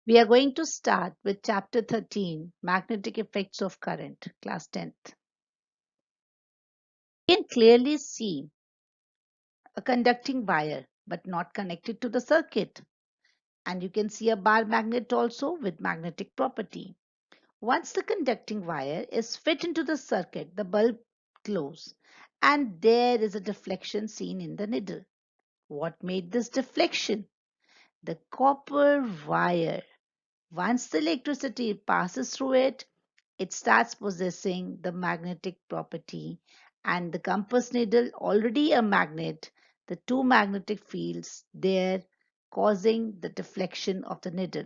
We are going to start with chapter 13, Magnetic Effects of Current, class 10th. You can clearly see a conducting wire but not connected to the circuit. And you can see a bar magnet also with magnetic property. Once the conducting wire is fit into the circuit, the bulb glows and there is a deflection seen in the needle. What made this deflection? The copper wire. Once the electricity passes through it, it starts possessing the magnetic property, and the compass needle, already a magnet, the two magnetic fields there causing the deflection of the needle.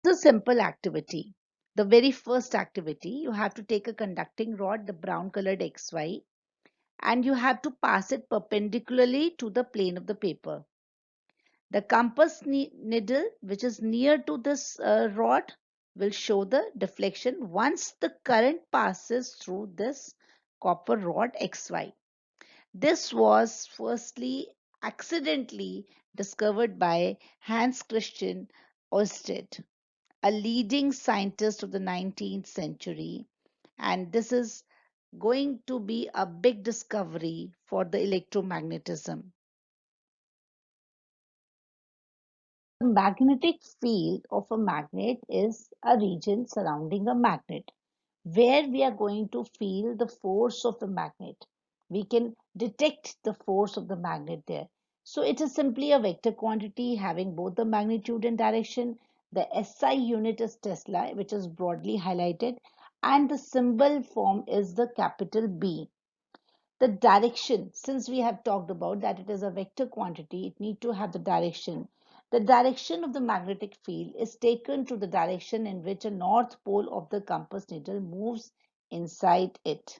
It's a simple activity. The very first activity, you have to take a conducting rod, the brown colored XY, and you have to pass it perpendicularly to the plane of the paper. The compass needle, which is near to this rod, will show the deflection once the current passes through this copper rod XY. This was firstly accidentally discovered by Hans Christian Ørsted, a leading scientist of the 19th century, and this is going to be a big discovery for the electromagnetism. The magnetic field of a magnet is a region surrounding a magnet where we are going to feel the force of the magnet. We can detect the force of the magnet there. So it is simply a vector quantity having both the magnitude and direction. The SI unit is Tesla, which is broadly highlighted, and the symbol form is the capital B. The direction, since we have talked about that it is a vector quantity, it need to have the direction. The direction of the magnetic field is taken to the direction in which a north pole of the compass needle moves inside it.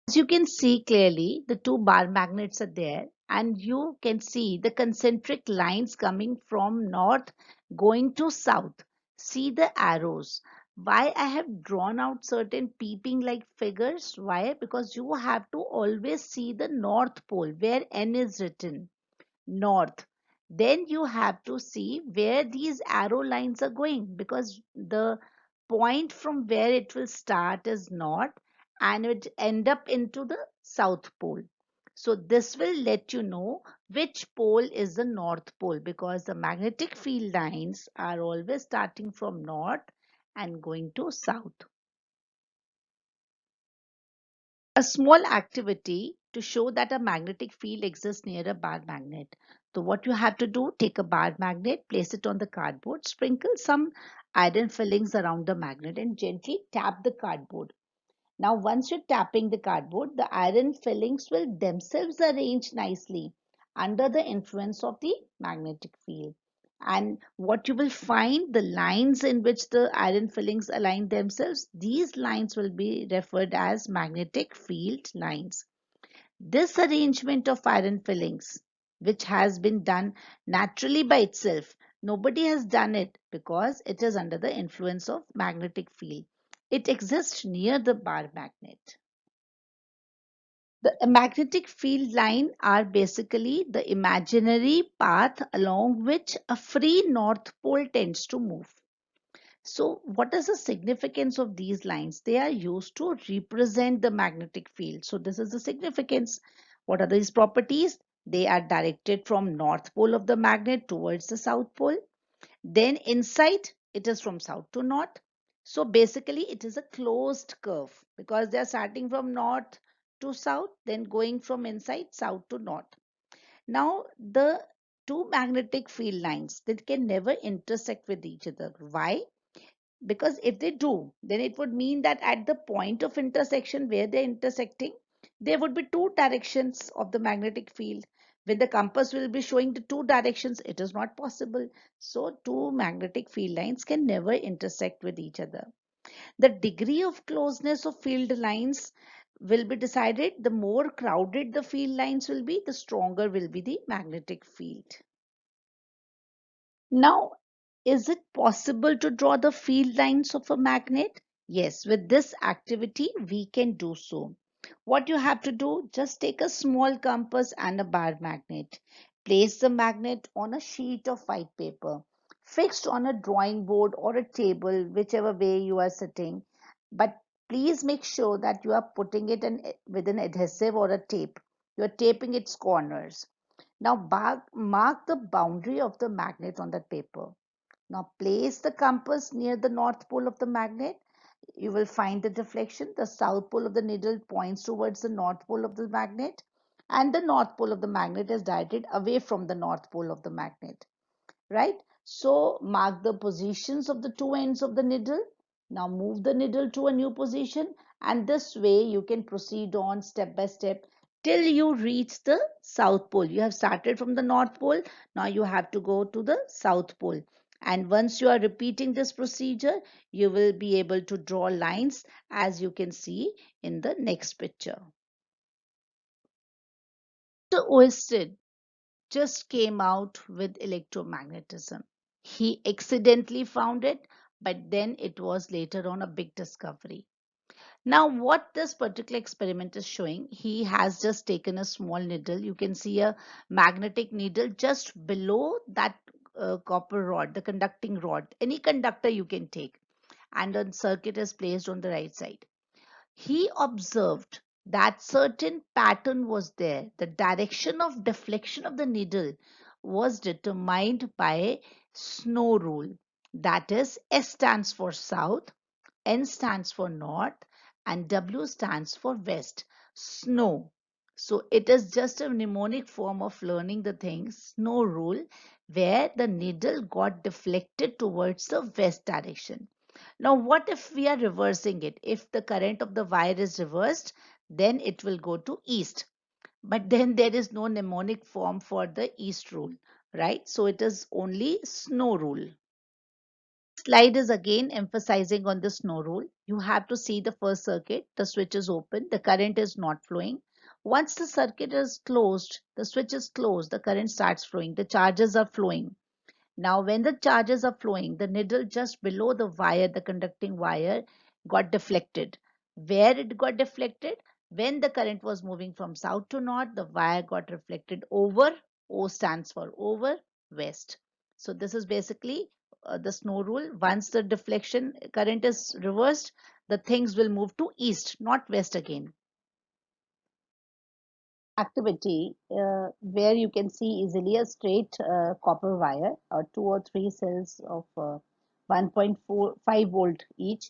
As you can see clearly, the two bar magnets are there, and you can see the concentric lines coming from north going to south. See the arrows. Why I have drawn out certain peeping like figures? Why? Because you have to always see the north pole where N is written, north. Then you have to see where these arrow lines are going, because the point from where it will start is north and it end up into the south pole. So this will let you know which pole is the north pole, because the magnetic field lines are always starting from north and going to south. A small activity to show that a magnetic field exists near a bar magnet. So what you have to do, take a bar magnet, place it on the cardboard, sprinkle some iron fillings around the magnet and gently tap the cardboard. Now once you're tapping the cardboard, the iron fillings will themselves arrange nicely under the influence of the magnetic field. And what you will find, the lines in which the iron fillings align themselves, these lines will be referred as magnetic field lines. This arrangement of iron fillings, which has been done naturally by itself, nobody has done it because it is under the influence of magnetic field. It exists near the bar magnet. The magnetic field line are basically the imaginary path along which a free north pole tends to move. So what is the significance of these lines? They are used to represent the magnetic field. So this is the significance. What are these properties? They are directed from north pole of the magnet towards the south pole. Then inside it is from south to north. So basically it is a closed curve because they are starting from north to south, then going from inside south to north. Now the two magnetic field lines that can never intersect with each other. Why? Because if they do, then it would mean that at the point of intersection where they're intersecting, there would be two directions of the magnetic field. When the compass will be showing the two directions, it is not possible. So two magnetic field lines can never intersect with each other. The degree of closeness of field lines will be decided. The more crowded the field lines will be, the stronger will be the magnetic field. Now, is it possible to draw the field lines of a magnet? Yes, with this activity, we can do so. What you have to do, just take a small compass and a bar magnet. Place the magnet on a sheet of white paper. fixed on a drawing board or a table, whichever way you are sitting. But please make sure that you are putting it in with an adhesive or a tape. You are taping its corners. Now mark the boundary of the magnet on that paper. Now place the compass near the north pole of the magnet. You will find the deflection. The south pole of the needle points towards the north pole of the magnet, and the north pole of the magnet is directed away from the north pole of the magnet, right? So mark the positions of the two ends of the needle. Now move the needle to a new position, and this way you can proceed on step by step till you reach the south pole. You have started from the north pole, now you have to go to the south pole. And once you are repeating this procedure, you will be able to draw lines as you can see in the next picture. The Oersted just came out with electromagnetism. He accidentally found it, but then it was later on a big discovery. Now, what this particular experiment is showing, he has just taken a small needle. You can see a magnetic needle just below that copper rod, the conducting rod. Any conductor you can take, and a circuit is placed on the right side. He observed that certain pattern was there. The direction of deflection of the needle was determined by snow rule. That is, S stands for south, N stands for north, and W stands for west. Snow. So it is just a mnemonic form of learning the thing, snow rule, where the needle got deflected towards the west direction. Now, what if we are reversing it? If the current of the wire is reversed, then it will go to east. But then there is no mnemonic form for the east rule, right? So it is only snow rule. Slide is again emphasizing on the snow rule. You have to see the first circuit. The switch is open. The current is not flowing. Once the circuit is closed, the switch is closed, the current starts flowing. The charges are flowing. Now, when the charges are flowing, the needle just below the wire, the conducting wire, got deflected. Where it got deflected? When the current was moving from south to north, the wire got reflected over. O stands for over, west. So this is basically the snow rule. Once the deflection current is reversed, the things will move to east, not west again. Activity where you can see easily a straight copper wire or two or three cells of 1.45 volt each,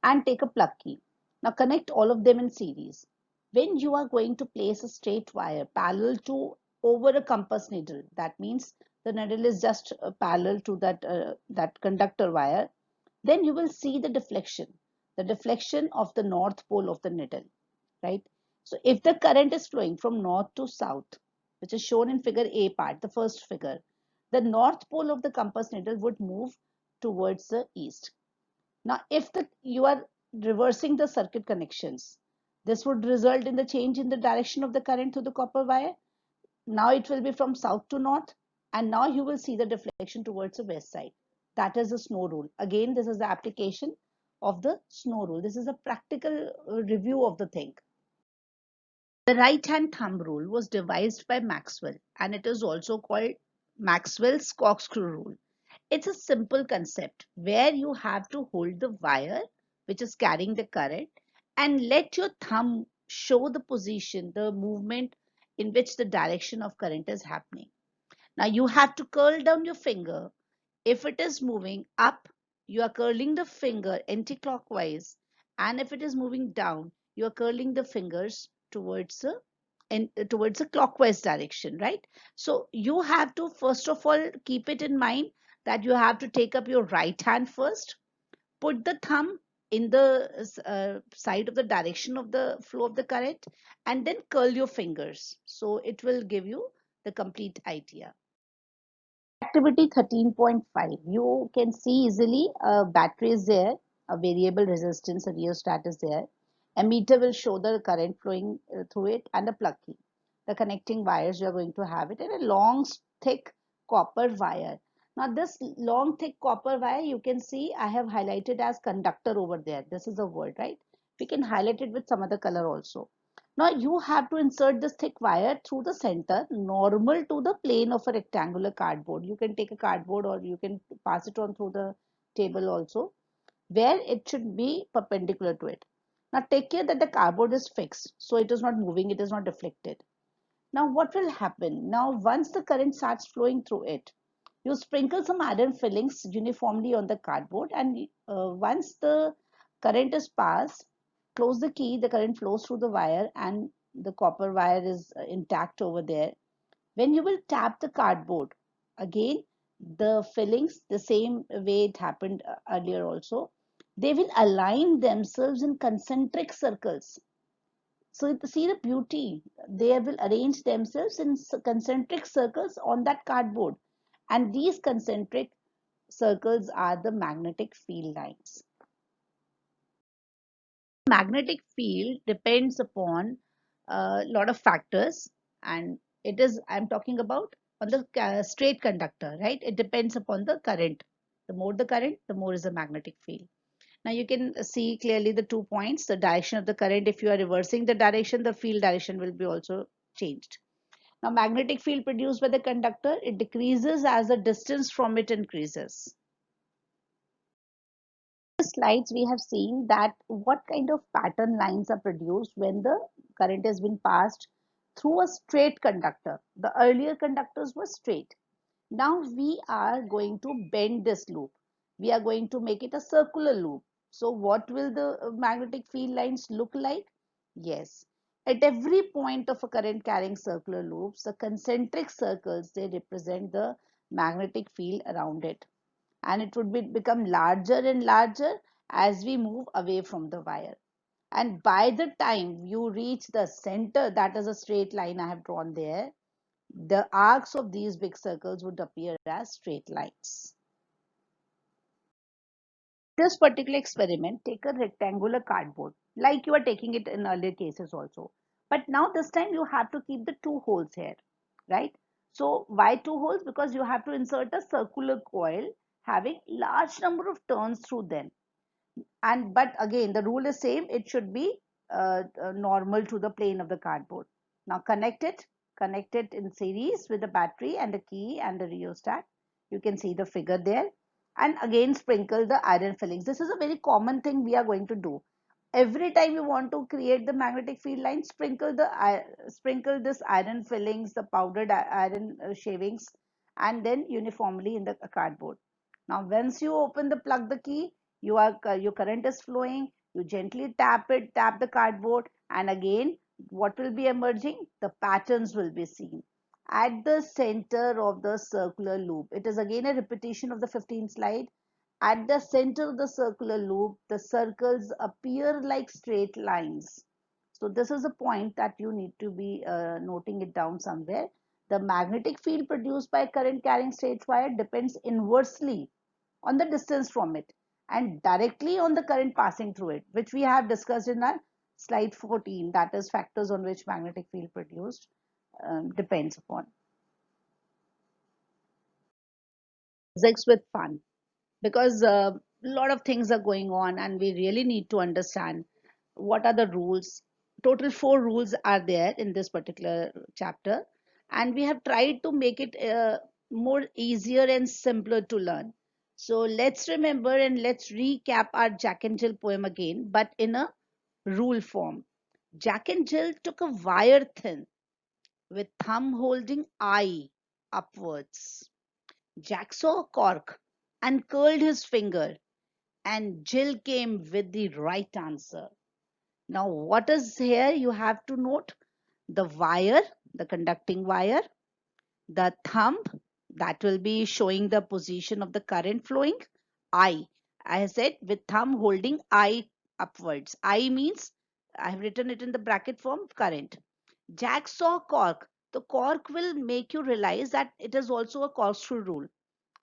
and take a plug key. Now connect all of them in series. When you are going to place a straight wire parallel to over a compass needle, that means the needle is just parallel to that conductor wire, then you will see the deflection of the north pole of the needle, right? So if the current is flowing from north to south, which is shown in figure A part, the first figure, the north pole of the compass needle would move towards the east. Now, if you are reversing the circuit connections, this would result in the change in the direction of the current through the copper wire. Now it will be from south to north, and now you will see the deflection towards the west side. That is the snow rule. Again, this is the application of the snow rule. This is a practical review of the thing. The right-hand thumb rule was devised by Maxwell, and it is also called Maxwell's corkscrew rule. It's a simple concept where you have to hold the wire which is carrying the current and let your thumb show the position, the movement in which the direction of current is happening. Now you have to curl down your finger. If it is moving up, you are curling the finger anti-clockwise, and if it is moving down, you are curling the fingers towards a clockwise direction, right? So you have to first of all keep it in mind that you have to take up your right hand first, put the thumb in the side of the direction of the flow of the current, and then curl your fingers. So it will give you the complete idea. Activity 13.5. You can see easily a battery is there, a variable resistance, a rheostat is there. A meter will show the current flowing through it, and a plug key. The connecting wires, you are going to have it, and a long, thick copper wire. Now, this long, thick copper wire, you can see I have highlighted as conductor over there. This is a word, right? We can highlight it with some other color also. Now you have to insert this thick wire through the center, normal to the plane of a rectangular cardboard. You can take a cardboard or you can pass it on through the table also, where it should be perpendicular to it. Now take care that the cardboard is fixed, so it is not moving, it is not deflected. Now what will happen? Now once the current starts flowing through it, you sprinkle some iron fillings uniformly on the cardboard, and once the current is passed, close the key, the current flows through the wire and the copper wire is intact over there. When you will tap the cardboard, again the fillings, the same way it happened earlier also, they will align themselves in concentric circles. So see the beauty, they will arrange themselves in concentric circles on that cardboard, and these concentric circles are the magnetic field lines. Magnetic field depends upon a lot of factors, and it is, I'm talking about on the straight conductor, right? It depends upon the current. The more the current, the more is the magnetic field. Now you can see clearly the 2 points, the direction of the current. If you are reversing the direction, the field direction will be also changed. Now magnetic field produced by the conductor, it decreases as the distance from it increases. Slides we have seen that what kind of pattern lines are produced when the current has been passed through a straight conductor. The earlier conductors were straight. Now we are going to bend this loop. We are going to make it a circular loop. So what will the magnetic field lines look like? Yes. At every point of a current carrying circular loops, the concentric circles, they represent the magnetic field around it, and it would become larger and larger as we move away from the wire. And by the time you reach the center, that is a straight line I have drawn there, the arcs of these big circles would appear as straight lines. This particular experiment, take a rectangular cardboard like you are taking it in earlier cases also, but now this time you have to keep the two holes here, right? So why two holes? Because you have to insert a circular coil having large number of turns through them. And but again the rule is same, it should be normal to the plane of the cardboard. Now connect it in series with the battery and the key and the rheostat. You can see the figure there. And again sprinkle the iron fillings. This is a very common thing we are going to do every time you want to create the magnetic field line. Sprinkle this iron fillings, the powdered iron shavings, and then uniformly in the cardboard. Now once you open the plug the key, your current is flowing, you gently tap the cardboard, and again what will be emerging? The patterns will be seen at the center of the circular loop. It is again a repetition of the 15th slide. At the center of the circular loop, the circles appear like straight lines. So this is a point that you need to be noting it down somewhere. The magnetic field produced by current carrying straight wire depends inversely on the distance from it and directly on the current passing through it, which we have discussed in our slide 14, that is factors on which magnetic field produced depends upon. Physics with fun, because a lot of things are going on and we really need to understand what are the rules. Total 4 rules are there in this particular chapter, and we have tried to make it more easier and simpler to learn. So let's remember and let's recap our Jack and Jill poem again, but in a rule form. Jack and Jill took a wire thin with thumb holding eye upwards. Jack saw a cork and curled his finger, and Jill came with the right answer. Now, what is here? You have to note the wire, the conducting wire, the thumb that will be showing the position of the current flowing, I. I said with thumb holding I upwards. I means I have written it in the bracket form current. Jack saw cork. The cork will make you realize that it is also a corkscrew rule,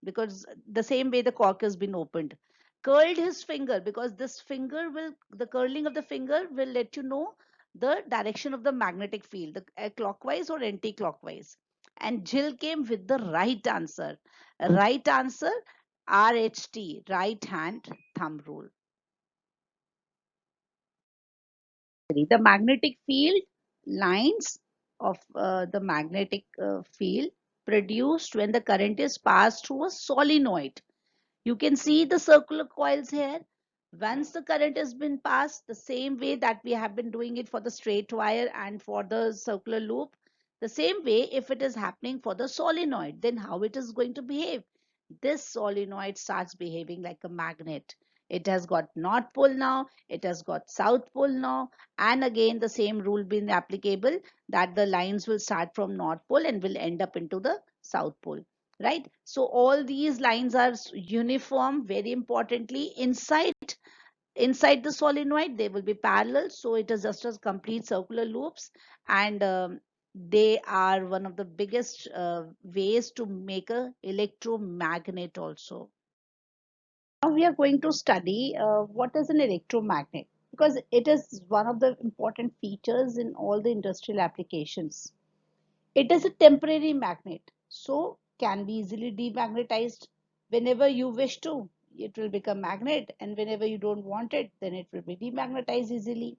because the same way the cork has been opened. Curled his finger, because this finger will, the curling of the finger will let you know the direction of the magnetic field, the clockwise or anti-clockwise. And Jill came with the right answer. Right answer, RHT, right hand thumb rule. The magnetic field lines of the magnetic field produced when the current is passed through a solenoid. You can see the circular coils here. Once the current has been passed, the same way that we have been doing it for the straight wire and for the circular loop, the same way if it is happening for the solenoid, then how it is going to behave? This solenoid starts behaving like a magnet. It has got north pole now, it has got south pole now, and again the same rule being applicable, that the lines will start from north pole and will end up into the south pole, right? So all these lines are uniform. Very importantly, inside the solenoid they will be parallel, so it is just as complete circular loops. And they are one of the biggest ways to make a electromagnet also. Now we are going to study what is an electromagnet, because it is one of the important features in all the industrial applications. It is a temporary magnet, so can be easily demagnetized whenever you wish to. It will become magnet, and whenever you don't want it, then it will be demagnetized easily.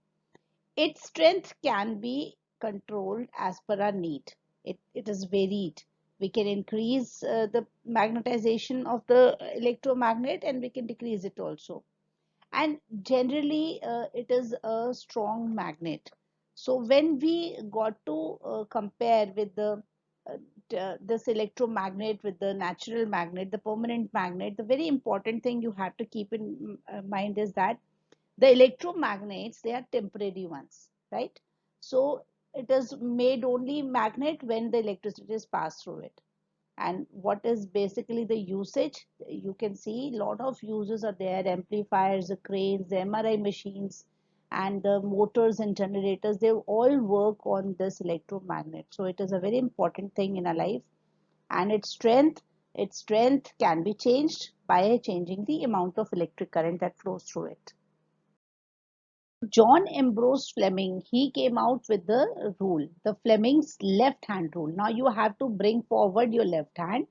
Its strength can be controlled as per our need. It is varied. We can increase the magnetization of the electromagnet, and we can decrease it also. And generally it is a strong magnet. So when we got to compare with the this electromagnet with the natural magnet, the permanent magnet, the very important thing you have to keep in mind is that the electromagnets, they are temporary ones, right? So it is made only magnet when the electricity is passed through it. And what is basically the usage? You can see a lot of uses are there: amplifiers, the cranes, the MRI machines, and the motors and generators. They all work on this electromagnet, so it is a very important thing in our life. And its strength can be changed by changing the amount of electric current that flows through it. John Ambrose Fleming, he came out with the rule, the Fleming's left hand rule. Now you have to bring forward your left hand.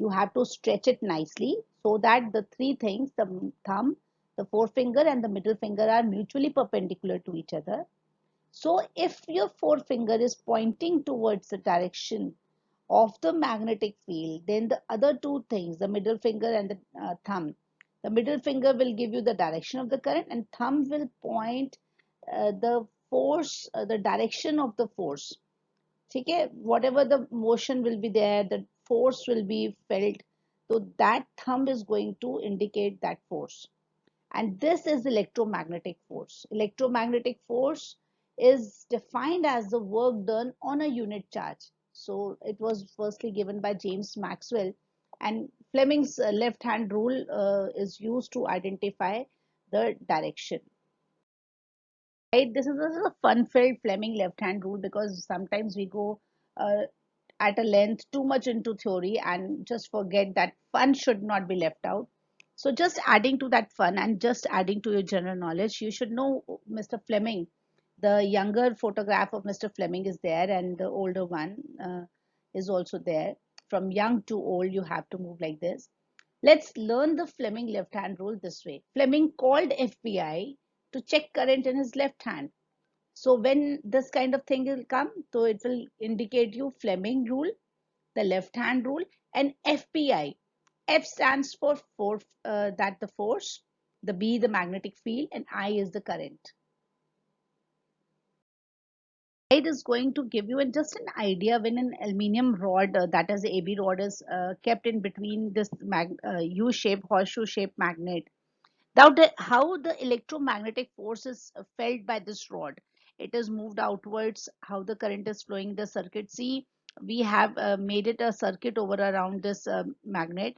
You have to stretch it nicely so that the three things, the thumb, the forefinger, and the middle finger, are mutually perpendicular to each other. So if your forefinger is pointing towards the direction of the magnetic field, then the other two things, the middle finger and the thumb, the middle finger will give you the direction of the current, and thumb will point the force, the direction of the force. Okay, whatever the motion will be there, the force will be felt. So that thumb is going to indicate that force. And this is electromagnetic force. Electromagnetic force is defined as the work done on a unit charge. So it was firstly given by James Maxwell, and Fleming's left hand rule is used to identify the direction. Right, this is a fun-filled Fleming left-hand rule, because sometimes we go at a length too much into theory and just forget that fun should not be left out. So just adding to that fun and just adding to your general knowledge, you should know Mr. Fleming. The younger photograph of Mr. Fleming is there, and the older one is also there. From young to old, you have to move like this. Let's learn the Fleming left hand rule this way. Fleming called FBI to check current in his left hand. So when this kind of thing will come, so it will indicate you Fleming rule, the left hand rule, and FPI. F stands for that the force, the B the magnetic field, and I is the current. It is going to give you just an idea when an aluminium rod, that is AB rod, is kept in between this U-shaped, horseshoe-shaped magnet. Now, how the electromagnetic force is felt by this rod. It is moved outwards, how the current is flowing the circuit. See, we have made it a circuit over around this magnet,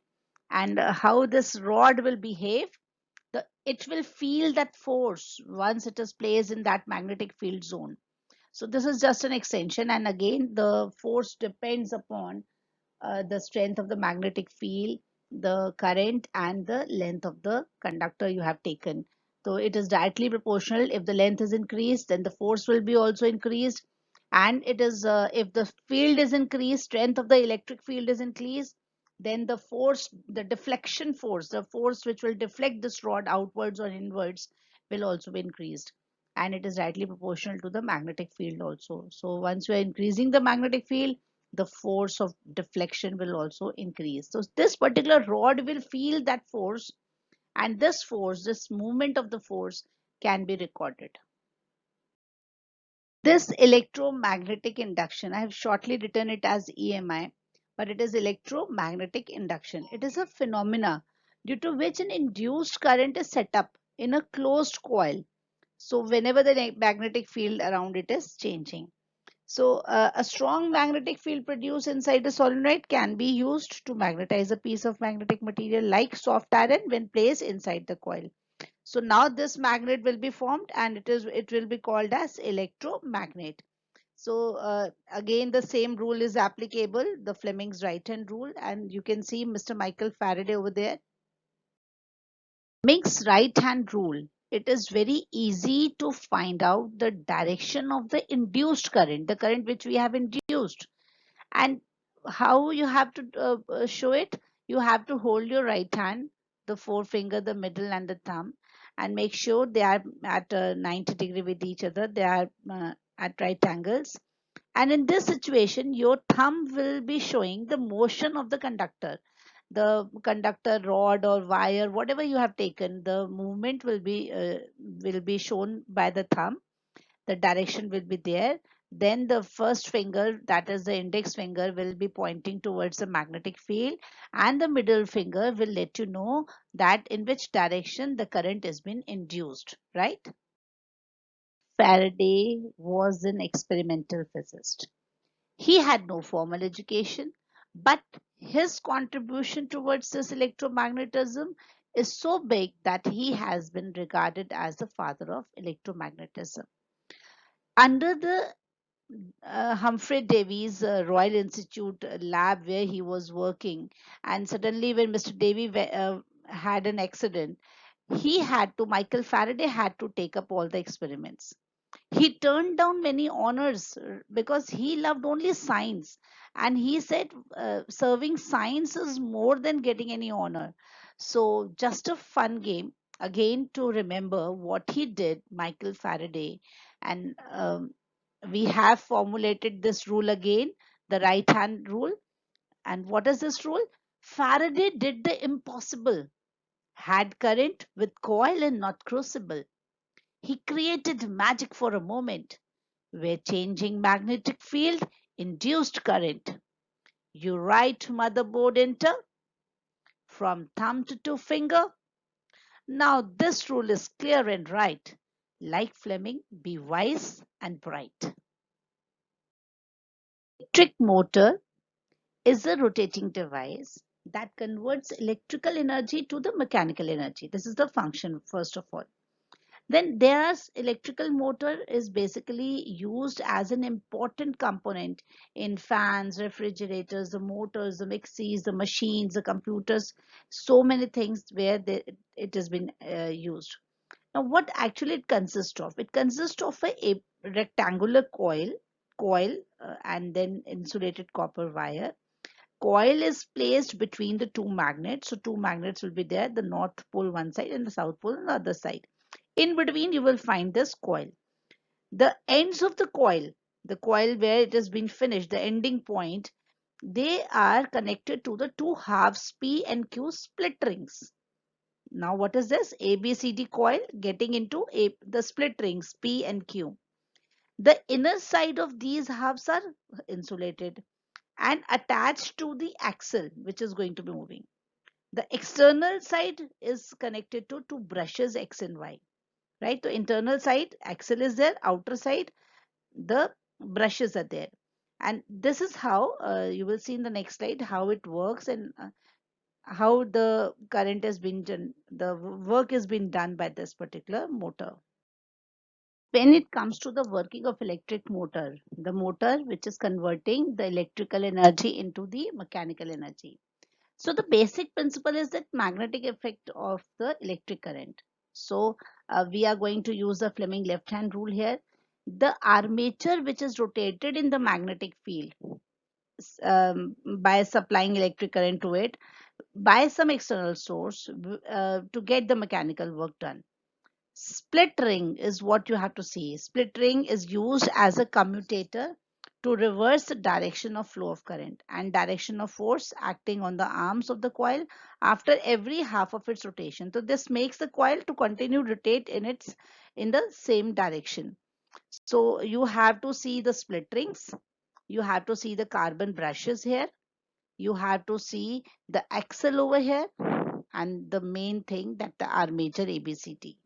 and how this rod will behave. It will feel that force once it is placed in that magnetic field zone. So this is just an extension, and again the force depends upon the strength of the magnetic field, the current, and the length of the conductor you have taken. So it is directly proportional. If the length is increased, then the force will be also increased. And it is if the field is increased, strength of the electric field is increased, then the force, the deflection force, the force which will deflect this rod outwards or inwards, will also be increased. and it is rightly proportional to the magnetic field also. So once you are increasing the magnetic field, the force of deflection will also increase. So this particular rod will feel that force, and this force, this movement of the force can be recorded. This electromagnetic induction, I have shortly written it as EMI, but it is electromagnetic induction. It is a phenomena due to which an induced current is set up in a closed coil. So whenever the magnetic field around it is changing. So a strong magnetic field produced inside a solenoid can be used to magnetize a piece of magnetic material like soft iron when placed inside the coil. So now this magnet will be formed, and it will be called as electromagnet. So again the same rule is applicable, the Fleming's right hand rule, and you can see Mr. Michael Faraday over there. Fleming's right hand rule. It is very easy to find out the direction of the induced current, the current which we have induced. And how you have to show it? You have to hold your right hand, the forefinger, the middle, and the thumb, and make sure they are at 90-degree with each other. They are at right angles. And in this situation, your thumb will be showing the motion of the conductor rod or wire, whatever you have taken. The movement will be shown by the thumb, the direction will be there. Then the first finger, that is the index finger, will be pointing towards the magnetic field, and the middle finger will let you know that in which direction the current has been induced, right? Faraday was an experimental physicist. He had no formal education, but his contribution towards this electromagnetism is so big that he has been regarded as the father of electromagnetism. Under the Humphrey Davy's Royal Institute lab where he was working, and suddenly when Mr. Davy had an accident, Michael Faraday had to take up all the experiments. He turned down many honors because he loved only science, and he said serving science is more than getting any honor. So just a fun game again to remember what he did, Michael Faraday. And we have formulated this rule again, the right hand rule. And what is this rule? Faraday did the impossible, had current with coil and not crucible. He created magic for a moment where changing magnetic field induced current. You write motherboard enter from thumb to two finger. Now this rule is clear and right. Like Fleming, be wise and bright. Electric motor is a rotating device that converts electrical energy to the mechanical energy. This is the function first of all. Then there's electrical motor is basically used as an important component in fans, refrigerators, the motors, the mixies, the machines, the computers, so many things where it has been used. Now, what actually it consists of? It consists of a rectangular coil, and then insulated copper wire. Coil is placed between the two magnets. So two magnets will be there, the north pole one side and the south pole on the other side. In between, you will find this coil. The ends of the coil where it has been finished, the ending point, they are connected to the two halves P and Q split rings. Now, what is this? ABCD coil getting into the split rings P and Q. The inner side of these halves are insulated and attached to the axle, which is going to be moving. The external side is connected to two brushes X and Y, right? The internal side axle is there, outer side the brushes are there. And this is how you will see in the next slide how it works, and how the current has been done, the work has been done by this particular motor. When it comes to the working of electric motor, the motor which is converting the electrical energy into the mechanical energy. So the basic principle is that magnetic effect of the electric current. So we are going to use the Fleming left hand rule here. The armature which is rotated in the magnetic field by supplying electric current to it by some external source to get the mechanical work done. Split ring is what you have to see. Split ring is used as a commutator to reverse the direction of flow of current and direction of force acting on the arms of the coil after every half of its rotation. So this makes the coil to continue rotate in the same direction. So you have to see the split rings. You have to see the carbon brushes here. You have to see the axle over here, and the main thing, that the armature ABCD.